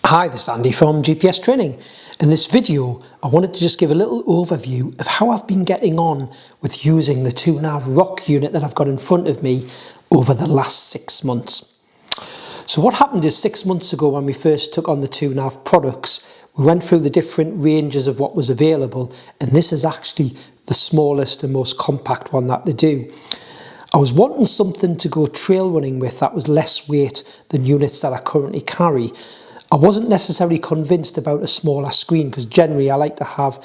Hi, this is Andy from GPS Training. In this video, I wanted to just give a little overview of how I've been getting on with using the TwoNav Roc unit that I've got in front of me over the last 6 months. So what happened is 6 months ago when we first took on the TwoNav products, we went through the different ranges of what was available, and this is actually the smallest and most compact one that they do. I was wanting something to go trail running with that was less weight than units that I currently carry. I wasn't necessarily convinced about a smaller screen because generally I like to have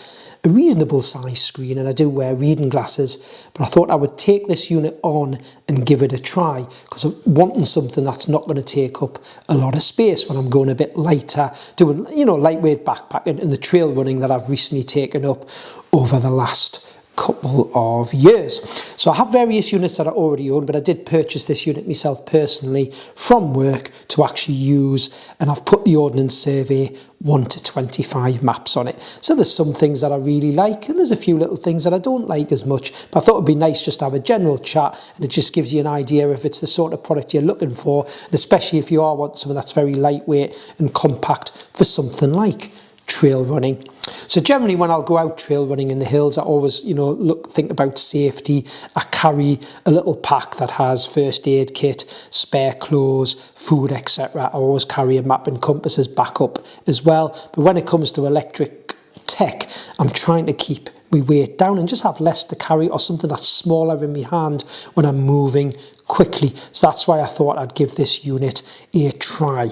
a reasonable size screen and I do wear reading glasses, but I thought I would take this unit on and give it a try because I'm wanting something that's not going to take up a lot of space when I'm going a bit lighter, doing lightweight backpacking and the trail running that I've recently taken up over the last couple of years. So I have various units that I already own, but I did purchase this unit myself personally from work to actually use, and I've put the Ordnance Survey 1 to 25 maps on it. So there's some things that I really like and there's a few little things that I don't like as much, but I thought it'd be nice just to have a general chat, and it just gives you an idea if it's the sort of product you're looking for, and especially if you are wanting something that's very lightweight and compact for something like trail running. So generally when I'll go out trail running in the hills, I always think about safety. I carry a little pack that has first aid kit, spare clothes, food, etc. I always carry a map and compass as backup as well. But when it comes to electric tech, I'm trying to keep my weight down and just have less to carry, or something that's smaller in my hand when I'm moving quickly. So that's why I thought I'd give this unit a try.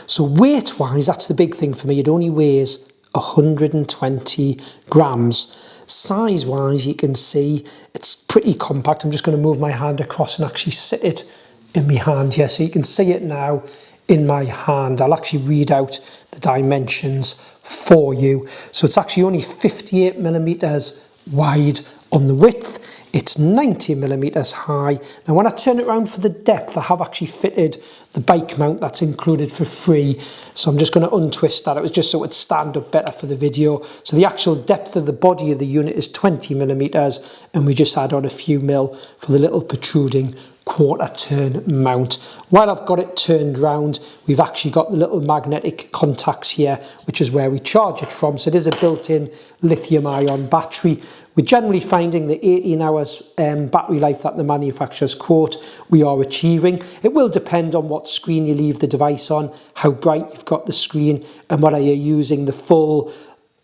So weight wise, that's the big thing for me. It only weighs 120 grams. Size wise, you can see it's pretty compact. I'm just going to move my hand across and actually sit it in my hand here, so you can see it now in my hand. I'll actually read out the dimensions for you. So it's actually only 58 millimeters wide on the width. It's 90 millimeters high. Now when I turn it around for the depth, I have actually fitted the bike mount that's included for free. So I'm just going to untwist that. It was just so it would stand up better for the video. So the actual depth of the body of the unit is 20 millimeters, and we just add on a few mil for the little protruding quarter turn mount. While I've got it turned round, we've actually got the little magnetic contacts here, which is where we charge it from. So it is a built-in lithium ion battery. We're generally finding the 18 hours battery life that the manufacturers quote we are achieving. It will depend on what screen you leave the device on, how bright you've got the screen, and whether you're using the full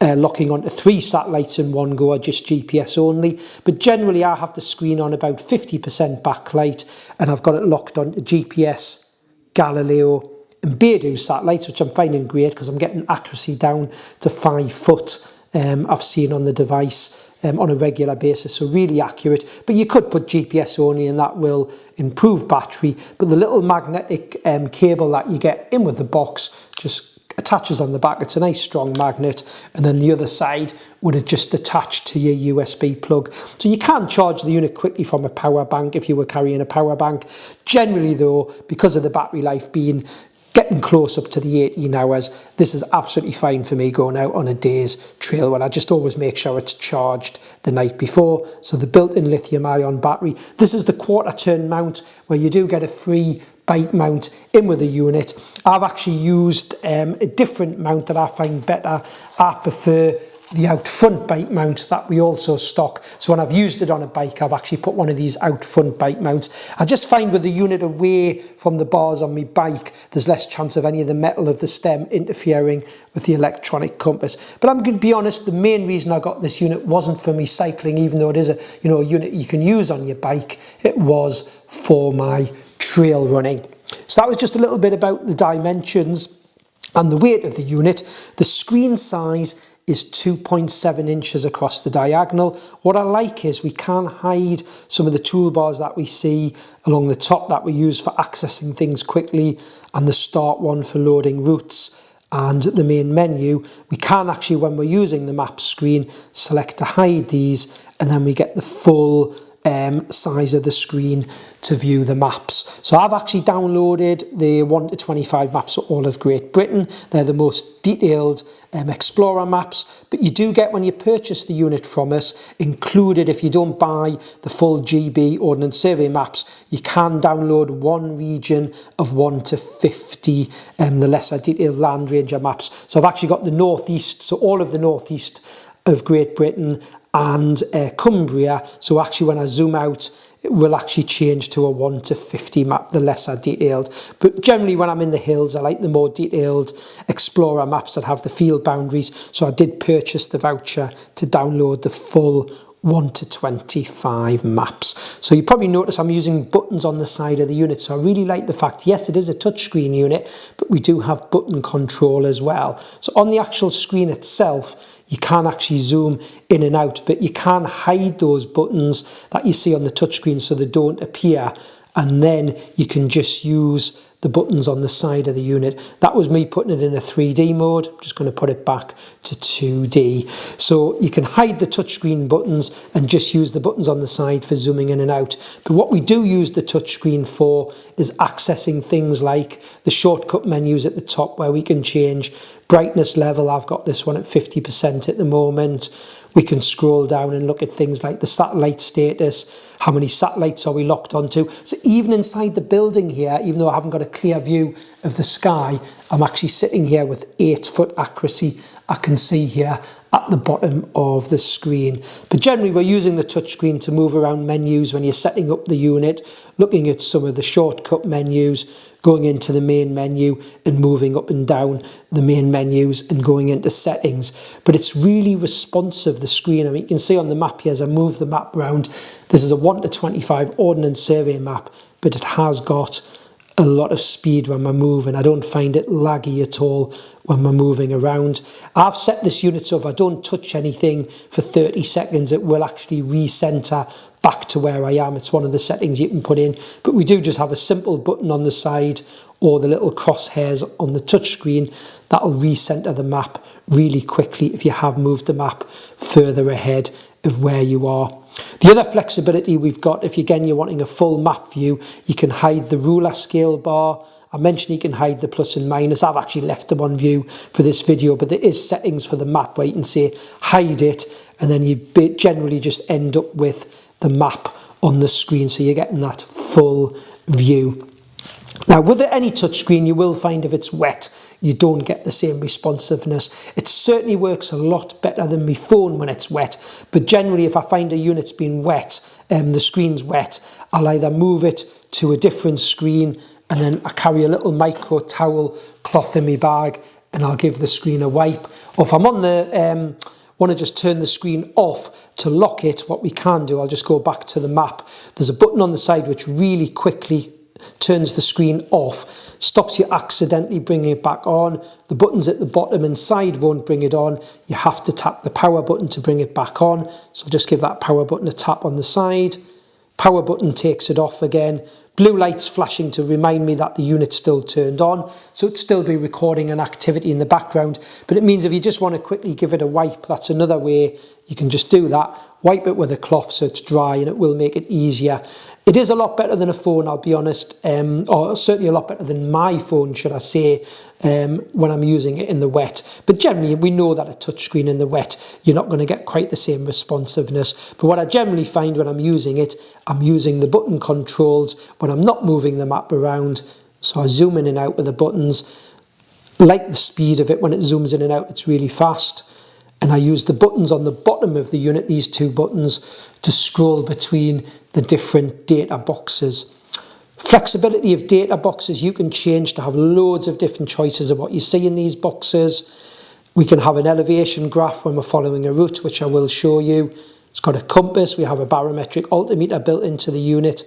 locking onto 3 satellites in one go or just GPS only. But generally I have the screen on about 50% backlight, and I've got it locked onto GPS, Galileo and Beidou satellites, which I'm finding great because I'm getting accuracy down to 5 foot. I've seen on the device on a regular basis, so really accurate. But you could put GPS only and that will improve battery, but the little magnetic cable that you get in with the box just attaches on the back. It's a nice strong magnet, and then the other side would have just attached to your USB plug. So you can charge the unit quickly from a power bank if you were carrying a power bank. Generally though, because of the battery life being getting close up to the 18 hours, this is absolutely fine for me going out on a day's trail run. I just always make sure it's charged the night before. So the built-in lithium ion battery. This is the quarter turn mount where you do get a free bike mount in with the unit. I've actually used a different mount that I find better. I prefer the out front bike mount that we also stock. So when I've used it on a bike, I've actually put one of these out front bike mounts. I just find with the unit away from the bars on my bike, there's less chance of any of the metal of the stem interfering with the electronic compass. But I'm going to be honest, the main reason I got this unit wasn't for me cycling, even though it is a unit you can use on your bike. It was for my trail running. So that was just a little bit about the dimensions and the weight of the unit. The screen size is 2.7 inches across the diagonal. What I like is we can hide some of the toolbars that we see along the top that we use for accessing things quickly, and the start one for loading routes, and the main menu. We can actually, when we're using the map screen, select to hide these, and then we get the full size of the screen to view the maps. So I've actually downloaded the 1 to 25 maps for all of Great Britain. They're the most detailed Explorer maps, but you do get, when you purchase the unit from us, included, if you don't buy the full GB Ordnance Survey maps, you can download one region of 1 to 50, the lesser detailed Land Ranger maps. So I've actually got the northeast, so all of the northeast of Great Britain and Cumbria. So actually when I zoom out, it will actually change to a 1 to 50 map, the lesser detailed. But generally when I'm in the hills, I like the more detailed Explorer maps that have the field boundaries. So I did purchase the voucher to download the full 1 to 25 maps. So you probably notice I'm using buttons on the side of the unit. So I really like the fact, yes, it is a touchscreen unit, but we do have button control as well. So on the actual screen itself, you can actually zoom in and out, but you can hide those buttons that you see on the touchscreen so they don't appear. And then you can just use the buttons on the side of the unit. That was me putting it in a 3D mode. I'm just going to put it back to 2D. So you can hide the touchscreen buttons and just use the buttons on the side for zooming in and out. But what we do use the touchscreen for is accessing things like the shortcut menus at the top, where we can change brightness level. I've got this one at 50% at the moment. We can scroll down and look at things like the satellite status, how many satellites are we locked onto. So even inside the building here, even though I haven't got a clear view of the sky, I'm actually sitting here with 8-foot accuracy. I can see here at the bottom of the screen. But generally we're using the touchscreen to move around menus when you're setting up the unit, looking at some of the shortcut menus, going into the main menu and moving up and down the main menus and going into settings. But it's really responsive, the screen. I mean, you can see on the map here as I move the map around, this is a 1 to 25 Ordnance Survey map, but it has got a lot of speed when we're moving. I don't find it laggy at all when we're moving around. I've set this unit so if I don't touch anything for 30 seconds, it will actually recenter back to where I am. It's one of the settings you can put in, but we do just have a simple button on the side or the little crosshairs on the touchscreen that'll recenter the map really quickly if you have moved the map further ahead of where you are. The other flexibility we've got, if again you're wanting a full map view, you can hide the ruler scale bar. I mentioned you can hide the plus and minus. I've actually left them on view for this video, but there is settings for the map where you can say hide it, and then you generally just end up with the map on the screen, so you're getting that full view. Now with any touchscreen, you will find if it's wet, you don't get the same responsiveness. It certainly works a lot better than my phone when it's wet, but generally if I find a unit's been wet, the screen's wet, I'll either move it to a different screen, and then I carry a little micro towel cloth in my bag and I'll give the screen a wipe. Or if I'm on the want to just turn the screen off to lock it, what we can do, I'll just go back to the map. There's a button on the side which really quickly turns the screen off, stops you accidentally bringing it back on. The buttons at the bottom and side won't bring it on. You have to tap the power button to bring it back on. So just give that power button a tap on the side. Power button takes it off again. Blue lights flashing to remind me that the unit's still turned on. So it'd still be recording an activity in the background. But it means if you just want to quickly give it a wipe, that's another way you can just do that. Wipe it with a cloth so it's dry, and it will make it easier. It is a lot better than a phone, I'll be honest, or certainly a lot better than my phone, should I say, when I'm using it in the wet. But generally, we know that a touchscreen in the wet, you're not going to get quite the same responsiveness. But what I generally find when I'm using it, I'm using the button controls when I'm not moving the map around. So I zoom in and out with the buttons. Like the speed of it when it zooms in and out, it's really fast. And I use the buttons on the bottom of the unit, these two buttons, to scroll between the different data boxes. Flexibility of data boxes, you can change to have loads of different choices of what you see in these boxes. We can have an elevation graph when we're following a route, which I will show you. It's got a compass, we have a barometric altimeter built into the unit.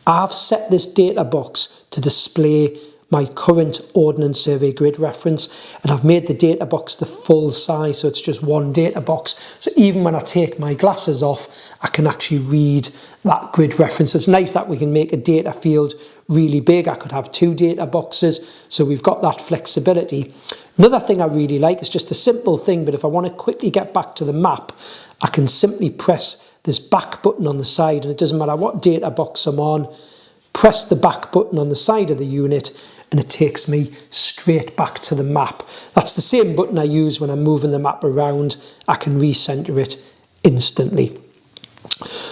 I've set this data box to display my current Ordnance Survey grid reference, and I've made the data box the full size, so it's just one data box. So even when I take my glasses off, I can actually read that grid reference. It's nice that we can make a data field really big. I could have 2 data boxes, so we've got that flexibility. Another thing I really like is just a simple thing, but if I want to quickly get back to the map, I can simply press this back button on the side, and it doesn't matter what data box I'm on, press the back button on the side of the unit and it takes me straight back to the map. That's the same button I use when I'm moving the map around. I can recenter it instantly.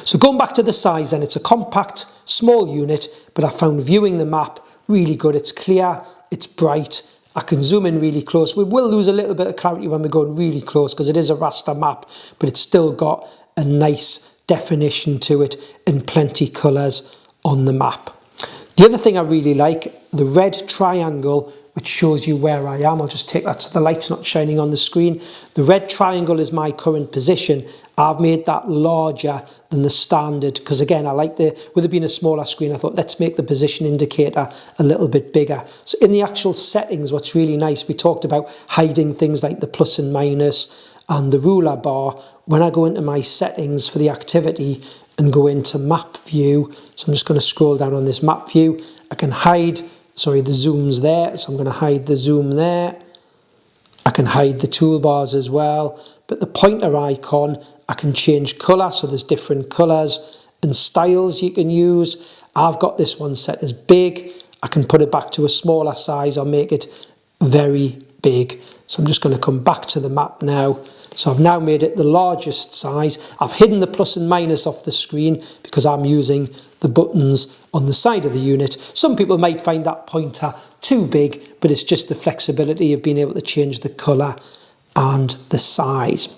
So going back to the size, and it's a compact, small unit, but I found viewing the map really good. It's clear, it's bright. I can zoom in really close. We will lose a little bit of clarity when we're going really close because it is a raster map, but it's still got a nice definition to it and plenty colours on the map. The other thing I really like, the red triangle, which shows you where I am. I'll just take that so the light's not shining on the screen. The red triangle is my current position. I've made that larger than the standard because, again, I like with it being a smaller screen, I thought let's make the position indicator a little bit bigger. So in the actual settings, what's really nice, we talked about hiding things like the plus and minus and the ruler bar. When I go into my settings for the activity and go into map view, so I'm just going to scroll down on this map view, I can hide, sorry, the zoom's there, so I'm going to hide the zoom there. I can hide the toolbars as well, but the pointer icon, I can change colour, so there's different colours and styles you can use. I've got this one set as big. I can put it back to a smaller size or make it very big. So I'm just going to come back to the map now. So I've now made it the largest size. I've hidden the plus and minus off the screen because I'm using the buttons on the side of the unit. Some people might find that pointer too big, but it's just the flexibility of being able to change the colour and the size.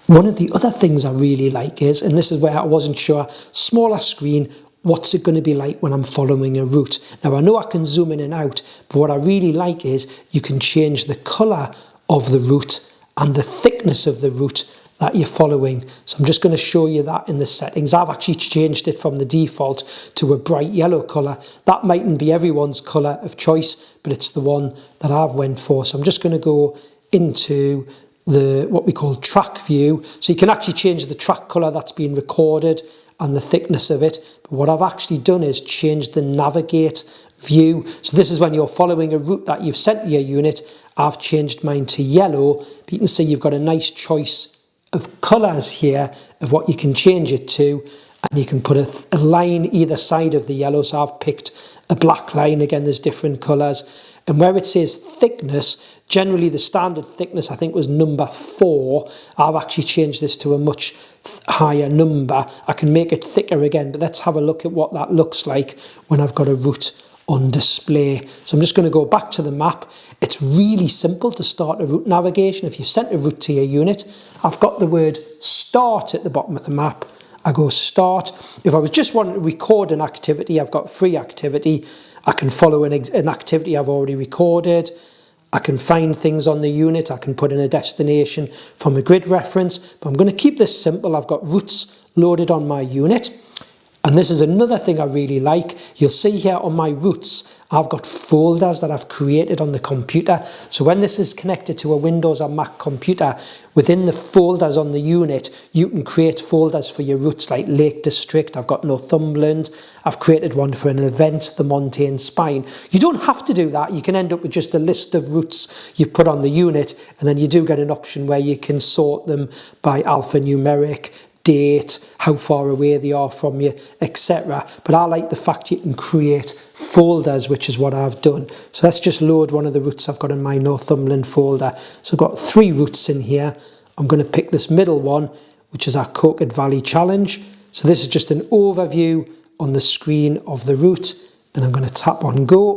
One of the other things I really like is, and this is where I wasn't sure, smaller screen, what's it going to be like when I'm following a route? Now I know I can zoom in and out, but what I really like is you can change the colour of the route and the thickness of the route that you're following. So I'm just going to show you that in the settings. I've actually changed it from the default to a bright yellow colour. That mightn't be everyone's colour of choice, but it's the one that I've went for. So I'm just going to go into what we call track view. So you can actually change the track colour that's been recorded and the thickness of it. But what I've actually done is change the navigate view. So this is when you're following a route that you've sent to your unit. I've changed mine to yellow, but you can see you've got a nice choice of colours here of what you can change it to, and you can put a line either side of the yellow. So I've picked a black line. Again, there's different colours. And where it says thickness, generally the standard thickness I think was number 4. I've actually changed this to a much higher number. I can make it thicker again, but let's have a look at what that looks like when I've got a route on display. So I'm just going to go back to the map. It's really simple to start a route navigation. If you've sent a route to your unit, I've got the word start at the bottom of the map. I go start. If I was just wanting to record an activity, I've got free activity. I can follow an activity I've already recorded. I can find things on the unit. I can put in a destination from a grid reference. But I'm going to keep this simple. I've got routes loaded on my unit. And this is another thing I really like. You'll see here on my routes, I've got folders that I've created on the computer. So when this is connected to a Windows or Mac computer, within the folders on the unit, you can create folders for your routes like Lake District. I've got Northumberland. I've created one for an event, the Montane Spine. You don't have to do that. You can end up with just a list of routes you've put on the unit, and then you do get an option where you can sort them by alphanumeric, date, how far away they are from you, etc. But I like the fact you can create folders, which is what I've done. So let's just load one of the routes I've got in my Northumberland folder. So I've got 3 routes in here. I'm going to pick this middle one, which is our Coquet Valley Challenge. So this is just an overview on the screen of the route, and I'm going to tap on go.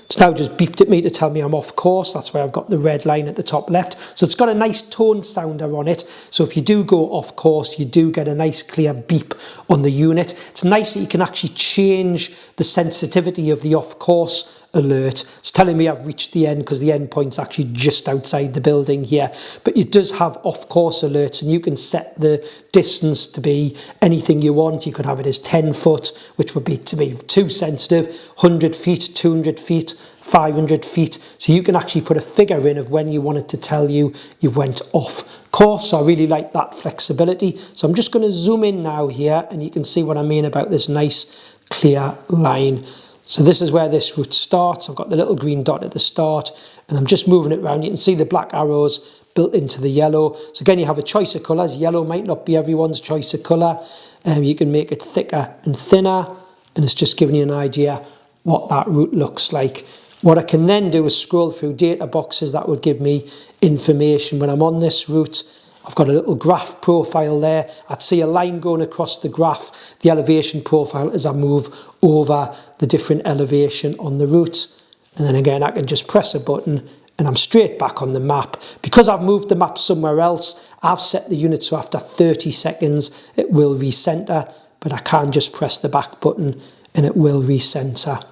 It's now just beeped at me to tell me I'm off course. That's why I've got the red line at the top left. So it's got a nice tone sounder on it. So if you do go off course, you do get a nice clear beep on the unit. It's nice that you can actually change the sensitivity of the off course alert. It's telling me I've reached the end because the end point's actually just outside the building here. But it does have off course alerts, and you can set the distance to be anything you want. You could have it as 10 foot, which would be to be too sensitive, 100 feet, 200 feet, 500 feet. So you can actually put a figure in of when you want it to tell you you've went off course. So I really like that flexibility. So I'm just going to zoom in now here, and you can see what I mean about this nice clear line. So this is where this route starts. I've got the little green dot at the start, and I'm just moving it around. You can see the black arrows built into the yellow. So again, you have a choice of colours. Yellow might not be everyone's choice of colour. You can make it thicker and thinner, and it's just giving you an idea what that route looks like. What I can then do is scroll through data boxes that would give me information when I'm on this route. I've got a little graph profile there. I'd see a line going across the graph, the elevation profile as I move over the different elevation on the route. And then again, I can just press a button and I'm straight back on the map. Because I've moved the map somewhere else, I've set the unit so after 30 seconds, it will recenter, but I can just press the back button and it will recenter.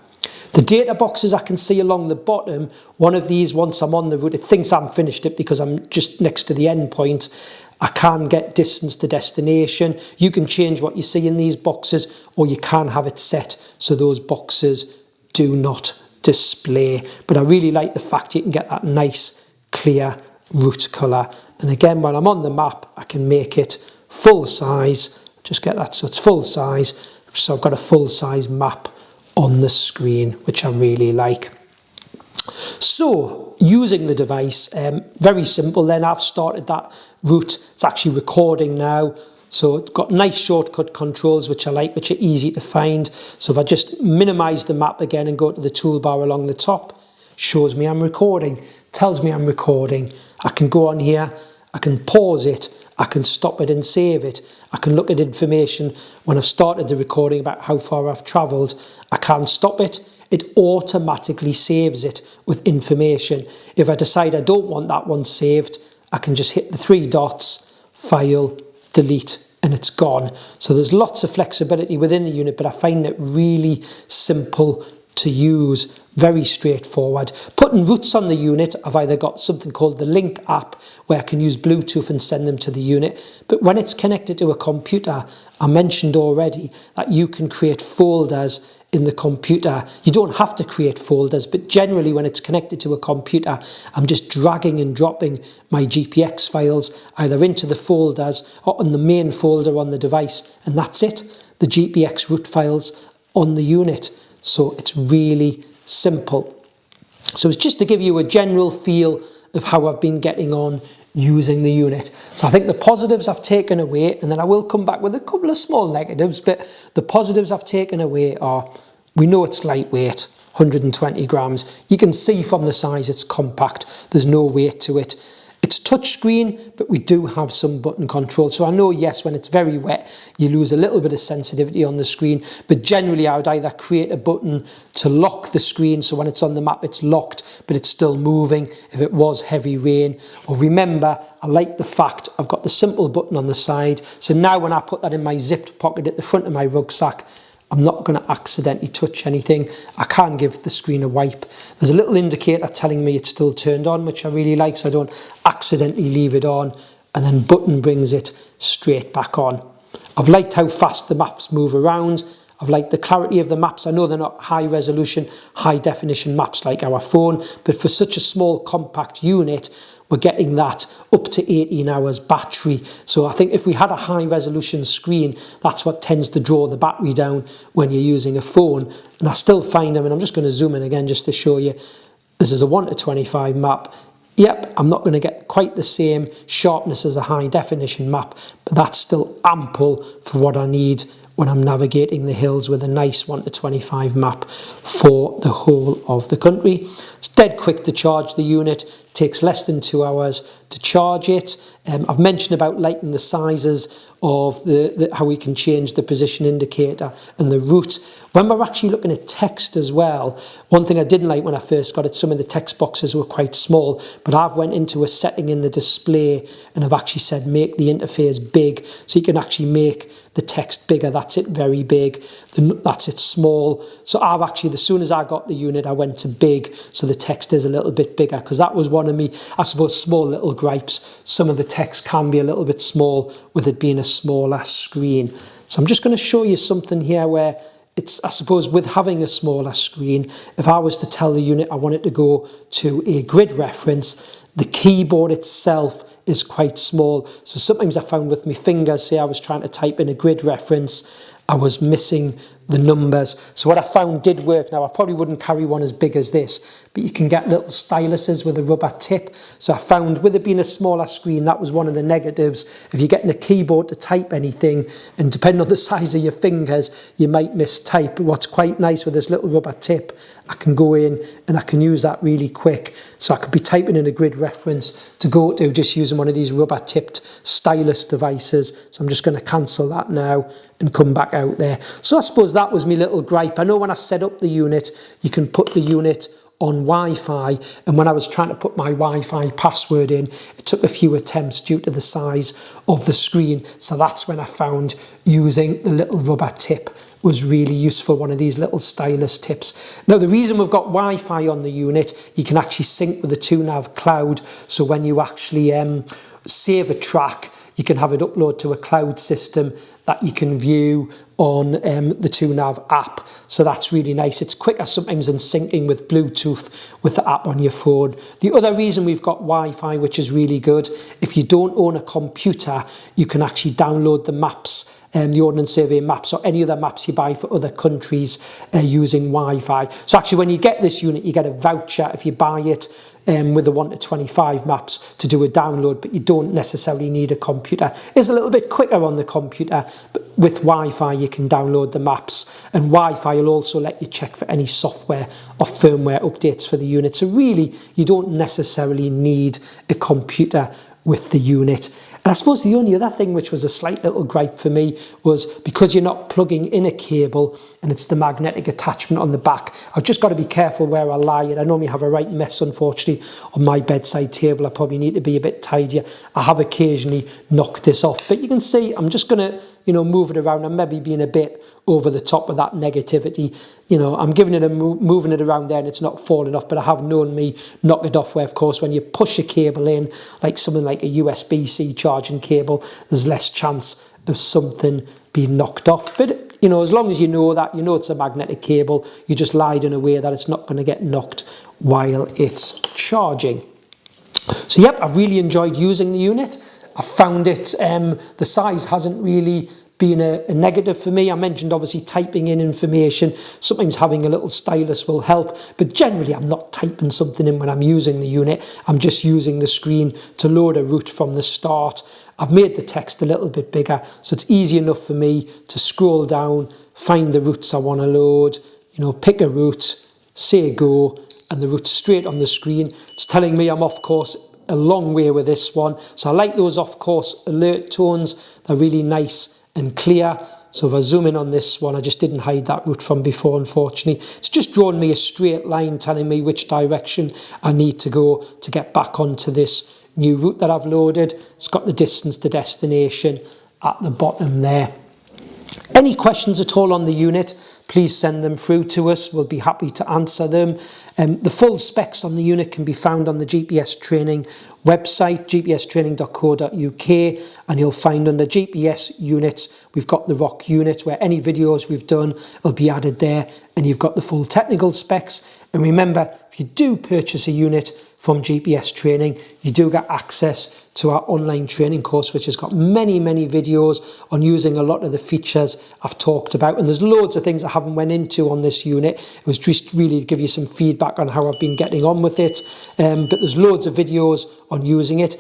The data boxes I can see along the bottom, one of these, once I'm on the route, it thinks I'm finished it because I'm just next to the end point. I can get distance to destination. You can change what you see in these boxes, or you can have it set so those boxes do not display. But I really like the fact you can get that nice, clear route colour. And again, when I'm on the map, I can make it full size. Just get that so it's full size. So I've got a full size map on the screen, which I really like. So using the device, very simple. Then I've started that route. It's actually recording now. So it's got nice shortcut controls, which I like, which are easy to find. So if I just minimize the map again and go to the toolbar along the top, shows me I'm recording, tells me I'm recording. I can go on here, I can pause it, I can stop it and save it. I can look at information when I've started the recording about how far I've travelled. I can stop it. It automatically saves it with information. If I decide I don't want that one saved, I can just hit the 3 dots, file, delete, and it's gone. So there's lots of flexibility within the unit, but I find it really simple to use, very straightforward. Putting routes on the unit, I've either got something called the Link app where I can use Bluetooth and send them to the unit, but when it's connected to a computer, I mentioned already that you can create folders in the computer. You don't have to create folders, but generally when it's connected to a computer, I'm just dragging and dropping my GPX files either into the folders or on the main folder on the device, and that's it. The GPX route files on the unit. So it's really simple. So it's just to give you a general feel of how I've been getting on using the unit. So I think the positives I've taken away, and then I will come back with a couple of small negatives, but the positives I've taken away are, we know it's lightweight, 120 grams. You can see from the size it's compact. There's no weight to it. It's touchscreen, but we do have some button control. So I know, yes, when it's very wet, you lose a little bit of sensitivity on the screen, but generally I would either create a button to lock the screen, so when it's on the map, it's locked, but it's still moving if it was heavy rain. Or remember, I like the fact I've got the simple button on the side. So now when I put that in my zipped pocket at the front of my rucksack, I'm not going to accidentally touch anything. I can give the screen a wipe. There's a little indicator telling me it's still turned on, which I really like, so I don't accidentally leave it on. And then button brings it straight back on. I've liked how fast the maps move around. I've liked the clarity of the maps. I know they're not high resolution, high definition maps like our phone, but for such a small compact unit, we're getting that up to 18 hours battery. So I think if we had a high resolution screen, that's what tends to draw the battery down when you're using a phone. And I still find them, and I'm just going to zoom in again just to show you, this is a 1:25 map. Yep, I'm not going to get quite the same sharpness as a high definition map, but that's still ample for what I need when I'm navigating the hills with a nice 1:25 map for the whole of the country. It's dead quick to charge the unit, takes less than 2 hours to charge it. I've mentioned about liking the sizes of how we can change the position indicator and the route. When we're actually looking at text as well, one thing I didn't like when I first got it, some of the text boxes were quite small, but I've went into a setting in the display and I've actually said make the interface big, so you can actually make the text bigger. That's it, very big. That's it, small. So I've actually, as soon as I got the unit, I went to big, so the text is a little bit bigger, because that was one of me, I suppose, small little gripes. Some of the text can be a little bit small with it being a smaller screen. So I'm just going to show you something here where it's, I suppose, with having a smaller screen, if I was to tell the unit I want it to go to a grid reference, the keyboard itself is quite small. So sometimes I found with my fingers, say I was trying to type in a grid reference, I was missing the numbers. So what I found did work. Now, I probably wouldn't carry one as big as this, but you can get little styluses with a rubber tip. So I found, with it being a smaller screen, that was one of the negatives. If you're getting a keyboard to type anything, and depending on the size of your fingers, you might mistype. But what's quite nice with this little rubber tip, I can go in and I can use that really quick. So I could be typing in a grid reference to go to just using one of these rubber tipped stylus devices. So I'm just going to cancel that now and come back out there. So I suppose that was my little gripe. I know when I set up the unit, you can put the unit on Wi-Fi, and when I was trying to put my Wi-Fi password in, it took a few attempts due to the size of the screen. So that's when I found using the little rubber tip was really useful, one of these little stylus tips. Now, the reason we've got Wi-Fi on the unit, you can actually sync with the TwoNav Cloud. So when you actually save a track, you can have it upload to a cloud system that you can view on the TwoNav app. So that's really nice. It's quicker sometimes than syncing with Bluetooth with the app on your phone. The other reason we've got Wi-Fi, which is really good, if you don't own a computer, you can actually download the maps, the Ordnance Survey maps, or any other maps you buy for other countries using Wi-Fi. So actually, when you get this unit, you get a voucher if you buy it with the 1 to 25 maps to do a download, but you don't necessarily need a computer. It's a little bit quicker on the computer, but with Wi-Fi you can download the maps, and Wi-Fi will also let you check for any software or firmware updates for the unit. So really, you don't necessarily need a computer with the unit. And I suppose the only other thing which was a slight little gripe for me was because you're not plugging in a cable and it's the magnetic attachment on the back, I've just got to be careful where I lie it. I normally have a right mess, unfortunately, on my bedside table. I probably need to be a bit tidier. I have occasionally knocked this off, but you can see I'm just going to, move it around. I'm maybe being a bit over the top with that negativity. I'm giving it moving it around there and it's not falling off, but I have known me knock it off where, of course, when you push a cable in, like something like a USB-C charging cable, there's less chance of something being knocked off. But, as long as you know that, it's a magnetic cable, you just lie it in a way that it's not going to get knocked while it's charging. So, yep, I've really enjoyed using the unit. I found it, the size hasn't really been a negative for me. I mentioned obviously typing in information. Sometimes having a little stylus will help, but generally I'm not typing something in when I'm using the unit. I'm just using the screen to load a route from the start. I've made the text a little bit bigger, so it's easy enough for me to scroll down, find the routes I want to load, pick a route, say go, and the route's straight on the screen. It's telling me I'm off course a long way with this one. So I like those off course alert tones. They're really nice and clear. So if I zoom in on this one, I just didn't hide that route from before, unfortunately. It's just drawn me a straight line telling me which direction I need to go to get back onto this new route that I've loaded. It's got the distance to destination at the bottom there. Any questions at all on the unit, please send them through to us. We'll be happy to answer them. The full specs on the unit can be found on the GPS training website, gpstraining.co.uk, and you'll find under GPS units, we've got the ROC unit where any videos we've done will be added there, and you've got the full technical specs. And remember, if you do purchase a unit from GPS Training, you do get access to our online training course, which has got many, many videos on using a lot of the features I've talked about. And there's loads of things I haven't went into on this unit. It was just really to give you some feedback on how I've been getting on with it. But there's loads of videos on using it.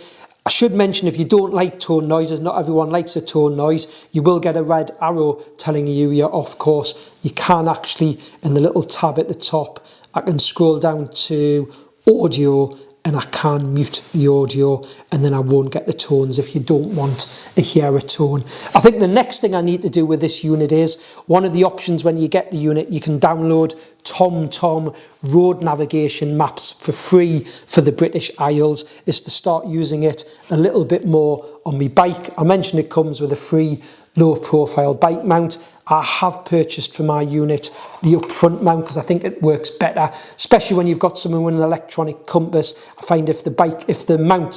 I should mention, if you don't like tone noises, not everyone likes a tone noise, you will get a red arrow telling you you're off course. You can actually, in the little tab at the top, I can scroll down to audio and I can mute the audio, and then I won't get the tones if you don't want to hear a tone. I think the next thing I need to do with this unit is, one of the options when you get the unit, you can download TomTom road navigation maps for free for the British Isles, is to start using it a little bit more on my bike. I mentioned it comes with a free low profile bike mount. I have purchased for my unit the up front mount because I think it works better, especially when you've got something with an electronic compass. I find if the mount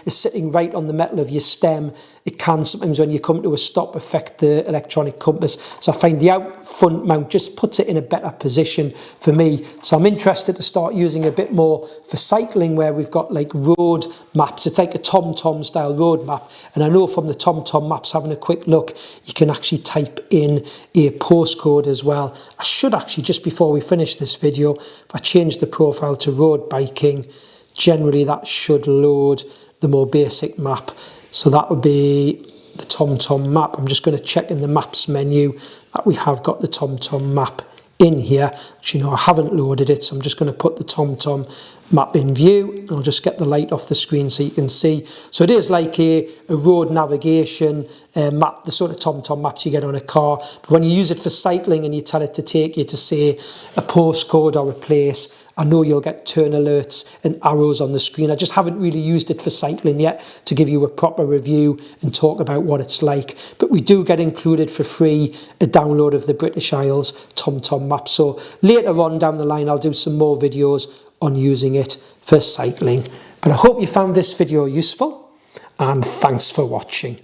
is sitting right on the metal of your stem, it can sometimes, when you come to a stop, affect the electronic compass. So I find the out front mount just puts it in a better position for me. So I'm interested to start using a bit more for cycling, where we've got like road maps. It's like a TomTom style road map, and I know from the TomTom maps, having a quick look, you can actually type in a postcode as well. I should actually, just before we finish this video, if I change the profile to road biking, generally that should load the more basic map. So that would be the TomTom map. I'm just going to check in the maps menu that we have got the TomTom map in here. Actually, no, I haven't loaded it, so I'm just going to put the TomTom map in view, and I'll just get the light off the screen so you can see. So it is like a road navigation map, the sort of TomTom maps you get on a car, but when you use it for cycling and you tell it to take you to, say, a postcode or a place, I know you'll get turn alerts and arrows on the screen. I just haven't really used it for cycling yet to give you a proper review and talk about what it's like. But we do get included for free a download of the British Isles TomTom map. So later on down the line, I'll do some more videos on using it for cycling. But I hope you found this video useful, and thanks for watching.